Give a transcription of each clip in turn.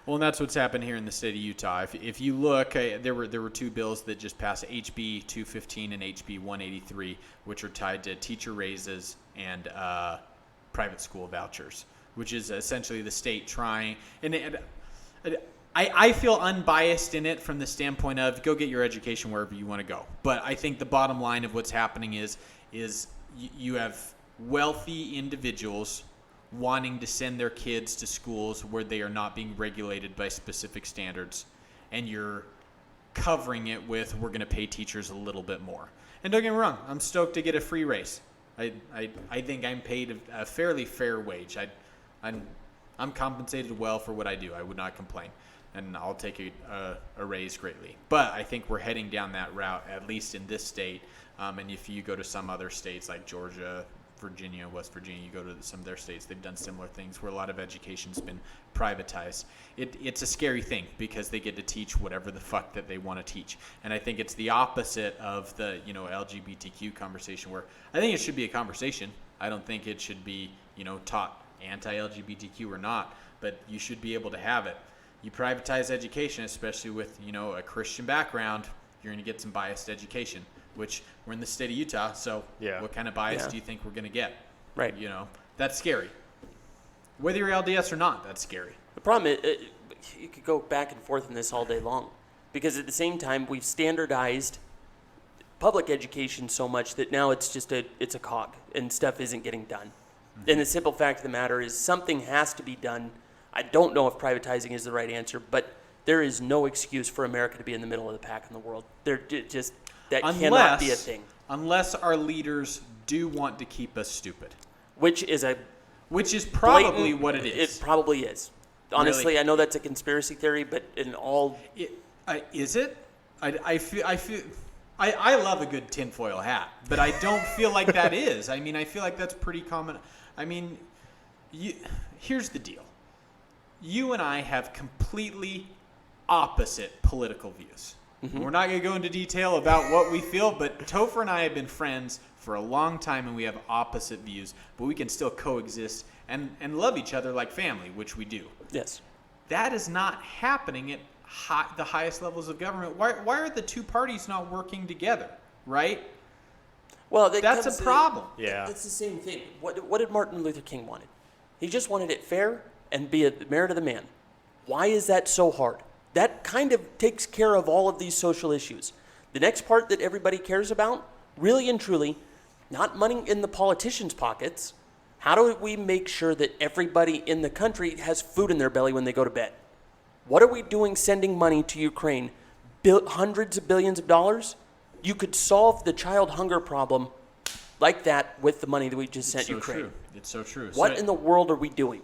Well, and that's what's happened here in the state of Utah. If you look, there were two bills that just passed, HB 215 and HB 183, which are tied to teacher raises and private school vouchers, which is essentially the state trying. And I feel unbiased in it from the standpoint of go get your education wherever you want to go. But I think the bottom line of what's happening is you have wealthy individuals wanting to send their kids to schools where they are not being regulated by specific standards, and you're covering it with we're going to pay teachers a little bit more. And don't get me wrong, I'm stoked to get a free raise. I think I'm paid a fairly fair wage. I'm compensated well for what I do. I would not complain, and I'll take a raise greatly. But I think we're heading down that route, at least in this state. And if you go to some other states like Georgia, Virginia, West Virginia, you go to some of their states, they've done similar things where a lot of education's been privatized. It's a scary thing because they get to teach whatever the fuck that they want to teach. And I think it's the opposite of the, LGBTQ conversation, where I think it should be a conversation. I don't think it should be, taught anti-LGBTQ or not, but you should be able to have it. You privatize education, especially with, a Christian background, you're going to get some biased education, which we're in the state of Utah, so what kind of bias do you think we're going to get? Right. That's scary. Whether you're LDS or not, that's scary. The problem is you could go back and forth in this all day long, because at the same time we've standardized public education so much that now it's just it's a cog and stuff isn't getting done. Mm-hmm. And the simple fact of the matter is something has to be done. I don't know if privatizing is the right answer, but there is no excuse for America to be in the middle of the pack in the world. Cannot be a thing. Unless our leaders do want to keep us stupid. Which is probably what it is. It probably is. Honestly, really? I know that's a conspiracy theory, but in all... Is it? I love a good tinfoil hat, but I don't feel like that is. I mean, I feel like that's pretty common. I mean, here's the deal. You and I have completely opposite political views. Mm-hmm. We're not going to go into detail about what we feel, but Topher and I have been friends for a long time, and we have opposite views, but we can still coexist and love each other like family, which we do. Yes. That is not happening at the highest levels of government. Why are the two parties not working together, right? Well, that's a problem. Yeah. It's the same thing. What did Martin Luther King wanted? He just wanted it fair and be a merit of the man. Why is that so hard? That kind of takes care of all of these social issues. The next part that everybody cares about, really and truly, not money in the politicians' pockets. How do we make sure that everybody in the country has food in their belly when they go to bed? What are we doing sending money to Ukraine? Hundreds of billions of dollars? You could solve the child hunger problem like that with the money that we just sent Ukraine. True. It's so true. What in the world are we doing?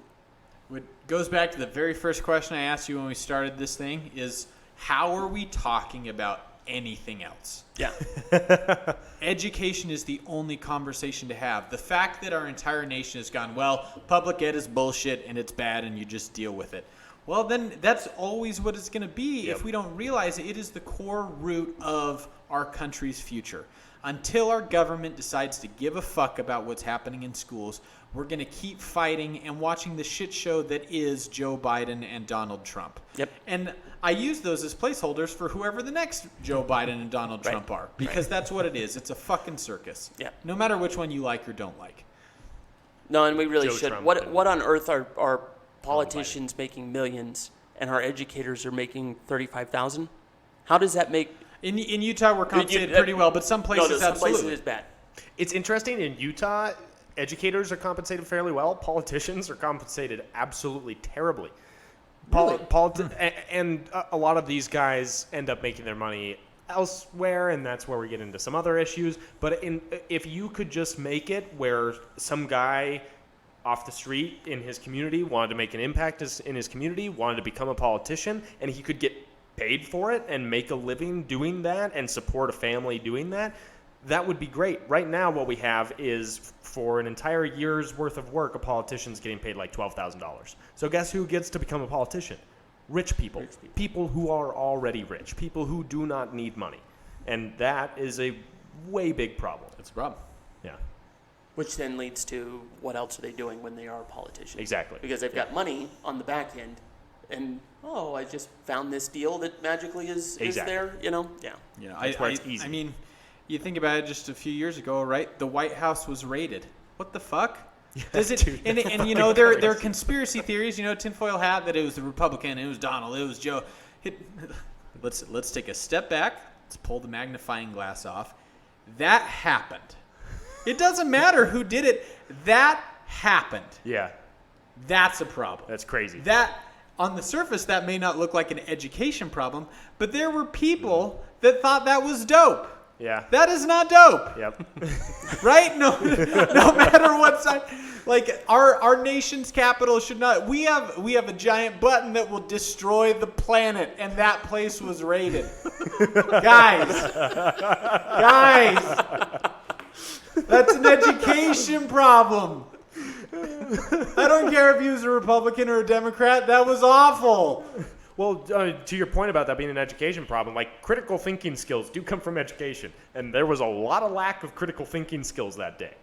What goes back to the very first question I asked you when we started this thing is, how are we talking about anything else? Yeah. Education is the only conversation to have. The fact that our entire nation has gone, well, public ed is bullshit and it's bad and you just deal with it. Well, then that's always what it's going to be if we don't realize it is the core root of our country's future. Until our government decides to give a fuck about what's happening in schools, we're going to keep fighting and watching the shit show that is Joe Biden and Donald Trump. Yep. And I use those as placeholders for whoever the next Joe Biden and Donald Trump are, because that's what it is. It's a fucking circus. Yeah. No matter which one you like or don't like. No, and we really Joe should. Trump What on earth are politicians making millions and our educators are making $35,000? How does that make... In Utah, we're compensated pretty well, but some places some absolutely. places it's bad. It's interesting. In Utah, educators are compensated fairly well. Politicians are compensated absolutely terribly. Really? And a lot of these guys end up making their money elsewhere, and that's where we get into some other issues. But if you could just make it where some guy off the street in his community wanted to make an impact in his community, wanted to become a politician, and he could get paid for it and make a living doing that and support a family doing that, that would be great. Right now, what we have is for an entire year's worth of work, a politician's getting paid like $12,000. So guess who gets to become a politician? Rich people. People who are already rich. People who do not need money. And that is a way big problem. It's a problem. Yeah. Which then leads to what else are they doing when they are politicians? Exactly. Because they've got money on the back end, and oh, I just found this deal that magically is Exactly. there, you know? Yeah. You know, That's where it's easy. I mean, you think about it just a few years ago, right? The White House was raided. What the fuck? Does it? dude, and you know, there are conspiracy theories. You know, tinfoil hat that it was the Republican, it was Donald, it was Joe. Let's take a step back. Let's pull the magnifying glass off. That happened. It doesn't matter who did it. That happened. Yeah, That's a problem. that's crazy. That on the surface that may not look like an education problem, but there were people that thought that was dope. Yeah. That is not dope, Yep. right? No, no matter what side. Like our nation's capital should not. We have a giant button that will destroy the planet, and that place was raided. guys, that's an education problem. I don't care if he was a Republican or a Democrat. That was awful. Well, to your point about that being an education problem, like critical thinking skills do come from education, and there was a lot of lack of critical thinking skills that day.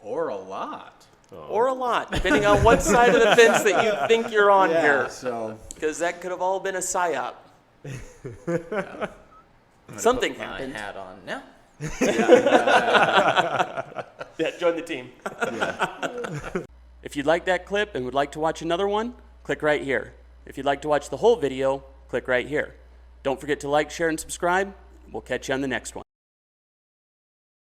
Or a lot. Or a lot, depending on what side of the fence that you think you're on here. So Because that could have all been a psyop. Something Put my happened. hat on now. Yeah, join the team. If you'd like that clip and would like to watch another one, click right here. If you'd like to watch the whole video, click right here. Don't forget to like, share, and subscribe. We'll catch you on the next one.